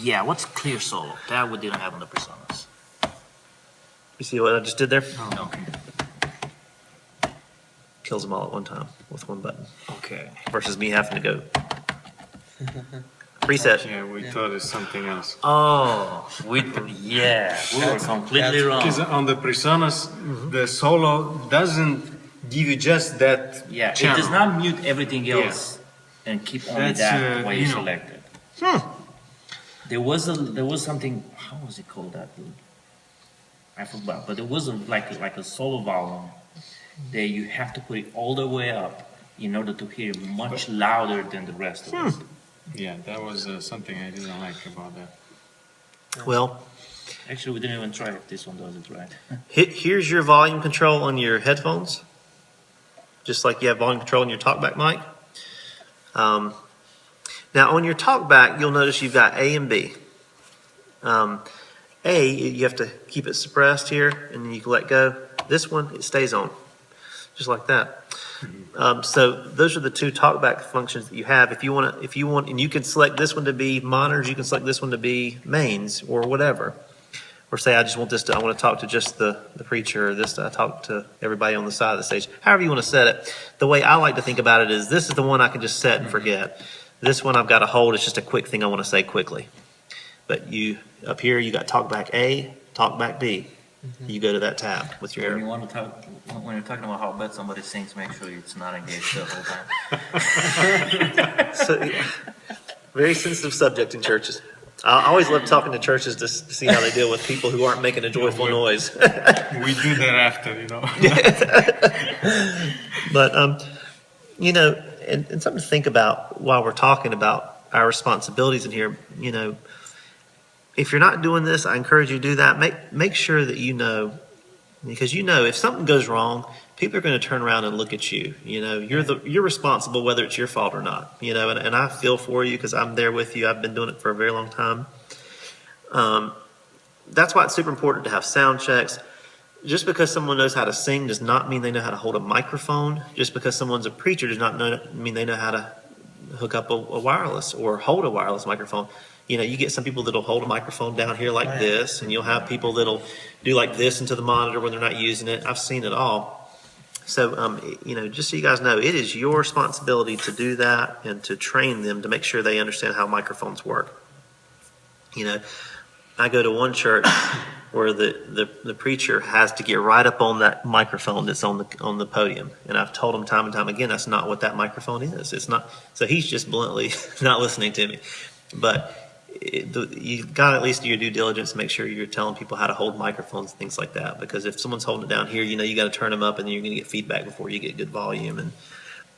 Yeah, what's clear solo? That we didn't have on the Personas. You see what I just did there? Okay. Kills them all at one time with one button. Okay. Versus me having to go. preset. Yeah, we thought it's something else. Oh, we were completely wrong. Because on the Presonus, the solo doesn't give you just that Yeah, channel. it does not mute everything else and keep only That's, that while you you know. select it. There was something. How was it called? That dude? I forgot. But there was like a solo volume that you have to put it all the way up in order to hear much louder than the rest of it. Yeah, that was something I didn't like about that. Well, Actually, we didn't even try if this one does it right. here's your volume control on your headphones, just like you have volume control on your Talkback mic. Now on your Talkback, you'll notice you've got A and B. A, you have to keep it suppressed here, and then you can let go. This one, it stays on, just like that. So those are the two Talkback functions that you have. If you want, and you can select this one to be monitors, you can select this one to be mains or whatever. Or say, I want to talk to just the preacher, or this, I talk to everybody on the side of the stage. However you want to set it. The way I like to think about it is, this is the one I can just set and forget. This one I've got to hold. It's just a quick thing I want to say quickly. But up here, you got Talkback A, Talkback B. You go to that tab with your When arrow. you want to talk, when you're talking about how bad somebody sings, make sure it's not engaged the whole time. So, very sensitive subject in churches. I always love talking to churches to see how they deal with people who aren't making a joyful noise. We do that after, you know. But, and something to think about while we're talking about our responsibilities in here, if you're not doing this, I encourage you to do that. Make sure that because if something goes wrong, people are going to turn around and look at you. You're responsible whether it's your fault or not. And I feel for you because I'm there with you. I've been doing it for a very long time. That's why it's super important to have sound checks. Just because someone knows how to sing does not mean they know how to hold a microphone. Just because someone's a preacher does not mean they know how to hook up a wireless or hold a wireless microphone. You get some people that'll hold a microphone down here like this, and you'll have people that'll do like this into the monitor when they're not using it. I've seen it all. So, just so you guys know, it is your responsibility to do that and to train them to make sure they understand how microphones work. I go to one church where the preacher has to get right up on that microphone that's on the podium, and I've told him time and time again that's not what that microphone is. It's not. So he's just bluntly not listening to me. But you've got to at least do your due diligence and make sure you're telling people how to hold microphones and things like that. Because if someone's holding it down here, you got to turn them up, and then you're going to get feedback before you get good volume and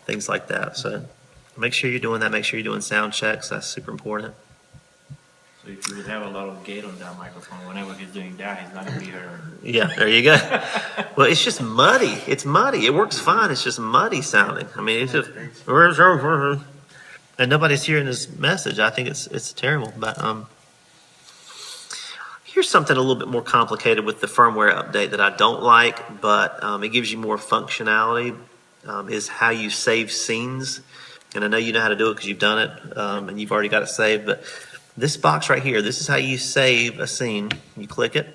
things like that. So make sure you're doing that. Make sure you're doing sound checks. That's super important. So if you would have a lot of gate on that microphone, whenever he's doing that, he's not going to be heard. Yeah, there you go. Well, it's just muddy. It's muddy. It works fine. It's just muddy sounding. I mean, it's just, and nobody's hearing his message. I think it's terrible. But here's something a little bit more complicated with the firmware update that I don't like, but it gives you more functionality. Is how you save scenes, and I know you know how to do it because you've done it, and you've already got it saved. But this box right here, this is how you save a scene. You click it.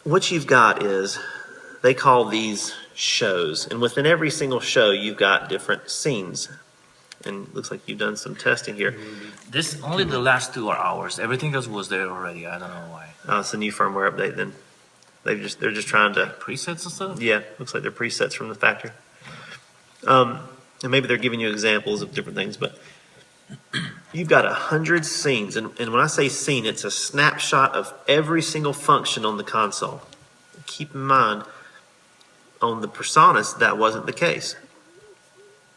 What you've got is, they call these shows, and within every single show, you've got different scenes. And it looks like you've done some testing here. This only the last 2 are ours. Everything else was there already. I don't know why. Oh, it's a new firmware update then. They're just trying to, Presets and stuff. yeah, looks like they're presets from the factory. And maybe they're giving you examples of different things, but you've got 100 scenes, and when I say scene, it's a snapshot of every single function on the console. Keep in mind, on the Presonus, that wasn't the case.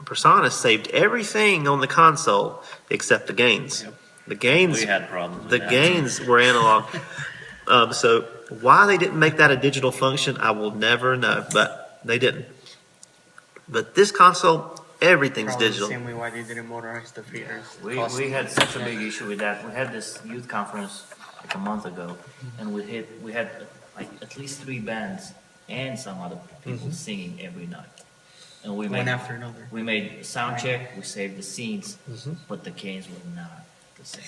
Presonus saved everything on the console except the gains. Yep. The gains, We had problems with the that. gains were analog. So why they didn't make that a digital function, I will never know, but they didn't. But this console, everything's Probably digital. the same way why they didn't motorize the feeders. We had such a big issue with that. We had this youth conference like a month ago, and we had like at least 3 bands and some other people singing every night. And we One made after another. we made a sound check. We saved the scenes, but the gains were not the same.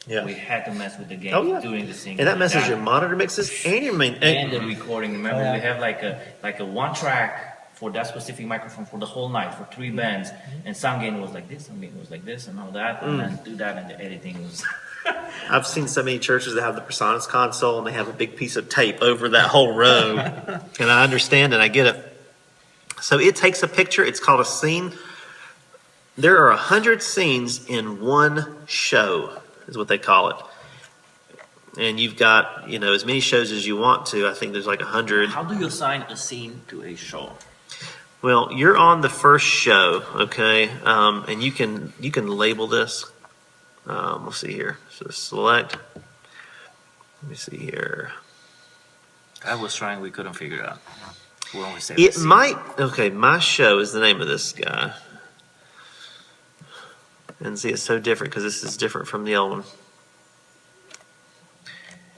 Yeah. We had to mess with the gains Oh, yeah. during the singing. And that messes your monitor mixes and your main. and the recording. Remember, we have like a 1-track for that specific microphone for the whole night for 3 bands, and sound gain was like this, sound gain was like this, and all that, and then do that, and the editing was. I've seen so many churches that have the Presonus console and they have a big piece of tape over that whole row. And I understand and I get it. So it takes a picture. It's called a scene. There are 100 scenes in one show, is what they call it. And you've got, as many shows as you want to. I think there's like 100. How do you assign a scene to a show? Well, you're on the first show, okay? And you can label this. Let's see here. So select. Let me see here. I was trying, we couldn't figure it out. We only saved It the scene. might. Okay, my show is the name of this guy. And see, it's so different because this is different from the old one.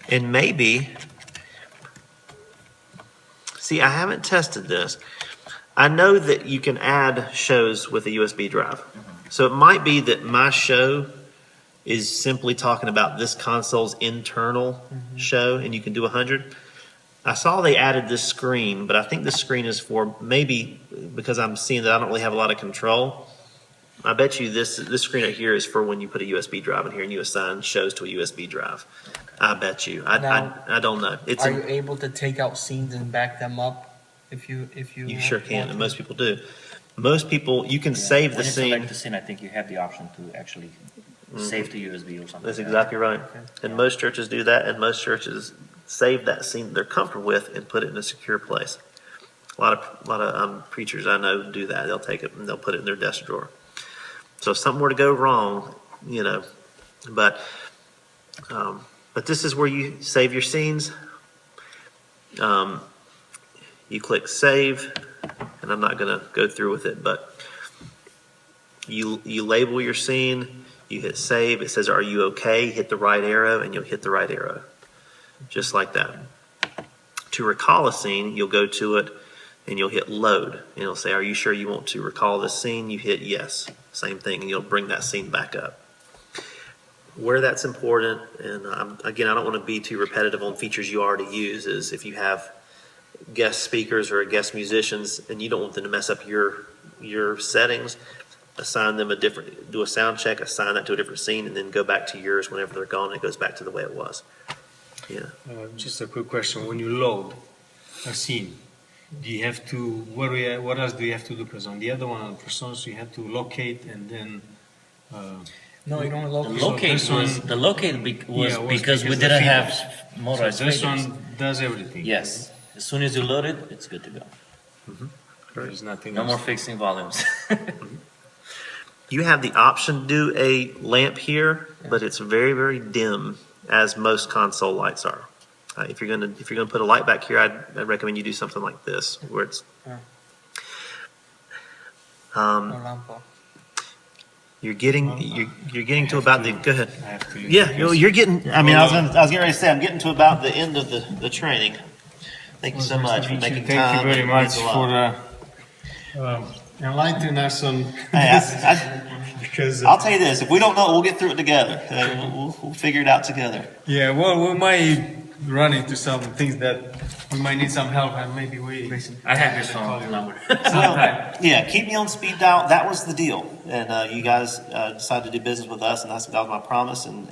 And maybe. See, I haven't tested this. I know that you can add shows with a USB drive. So it might be that my show is simply talking about this console's internal show, and you can do 100. I saw they added this screen, but I think this screen is for maybe because I'm seeing that I don't really have a lot of control. I bet you this screen right here is for when you put a USB drive in here and you assign shows to a USB drive. I bet you. I don't know. Are you able to take out scenes and back them up if you You sure can, and most people do. Most people, you can save the When you scene. select the scene, I think you have the option to actually save to USB or something. That's like exactly right. And most churches do that, and most churches save that scene they're comfortable with and put it in a secure place. A lot of preachers I know do that. They'll take it and they'll put it in their desk drawer. So if something were to go wrong, but this is where you save your scenes. You click save, and I'm not going to go through with it, but you label your scene, you hit save, it says, are you okay? Hit the right arrow, and you'll hit the right arrow, just like that. To recall a scene, you'll go to it, and you'll hit load, and it'll say, are you sure you want to recall this scene? You hit yes, same thing, and you'll bring that scene back up. Where that's important, and again, I don't want to be too repetitive on features you already use, is if you have guest speakers or guest musicians and you don't want them to mess up your settings, assign them do a sound check, assign that to a different scene, and then go back to yours whenever they're gone. It goes back to the way it was. Yeah. Just a quick question. When you load a scene, do you have to, what else do you have to do? Because on the other one, on Personas, you have to locate and then... No, you don't locate. The locate was was because we because the didn't feedback. have motorized So this faders. one does everything. Yes. As soon as you load it, it's good to go. There's nothing No else. more fixing volumes. You have the option to do a lamp here, but it's very, very dim, as most console lights are. If you're gonna put a light back here, I'd recommend you do something like this, where it's. No lamp. You're getting to about the. Go ahead. I have to leave Yeah, because- you're getting. I mean, I was getting ready to say I'm getting to about the end of the training. Thank you so much for making time. Thank you very It much means a lot. for enlightening us on Hey, because I'll tell you this: if we don't know, we'll get through it together. We'll figure it out together. yeah, well, we might run into some things that we might need some help, and maybe we. I have your phone number. Well, yeah, keep me on speed dial. That was the deal, and you guys decided to do business with us, and that was my promise. And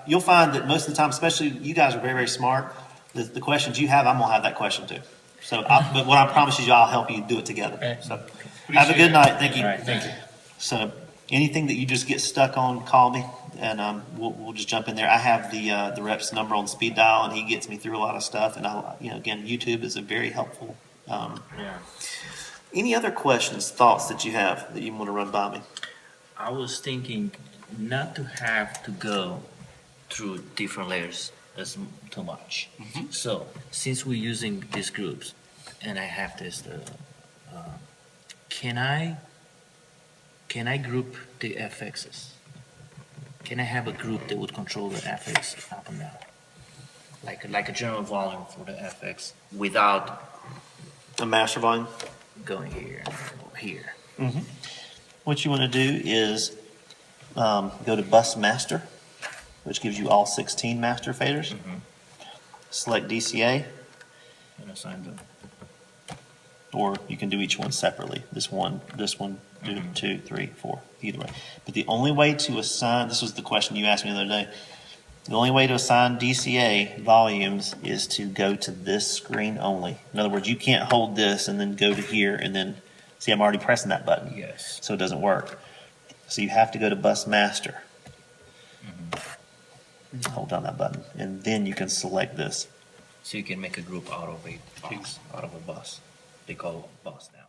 you'll find that most of the time, especially you guys are very, very smart. The questions you have, I'm gonna have that question too. So, but what I promise you, I'll help you do it together. So, have a good night. Thank you. All right, thank you. So, anything that you just get stuck on, call me, and we'll just jump in there. I have the rep's number on speed dial, and he gets me through a lot of stuff. And again, YouTube is a very helpful. Any other questions, thoughts that you have that you want to run by me? I was thinking not to have to go through different layers as too much. So since we're using these groups, and I have this, can I group the FXs? Can I have a group that would control the FX up and down, like a general volume for the FX without A master volume. going here or here? What you want to do is go to Bus Master, which gives you all 16 master faders. Select DCA. And assign them. or you can do each one separately. This one, do 2, 3, 4, either way. But the only way to assign, this was the question you asked me the other day, the only way to assign DCA volumes is to go to this screen only. In other words, you can't hold this and then go to here and then, see, I'm already pressing that button. Yes. So it doesn't work. So you have to go to bus master. Hold down that button, and then you can select this. So you can make a group out of a bus. They call it a bus now.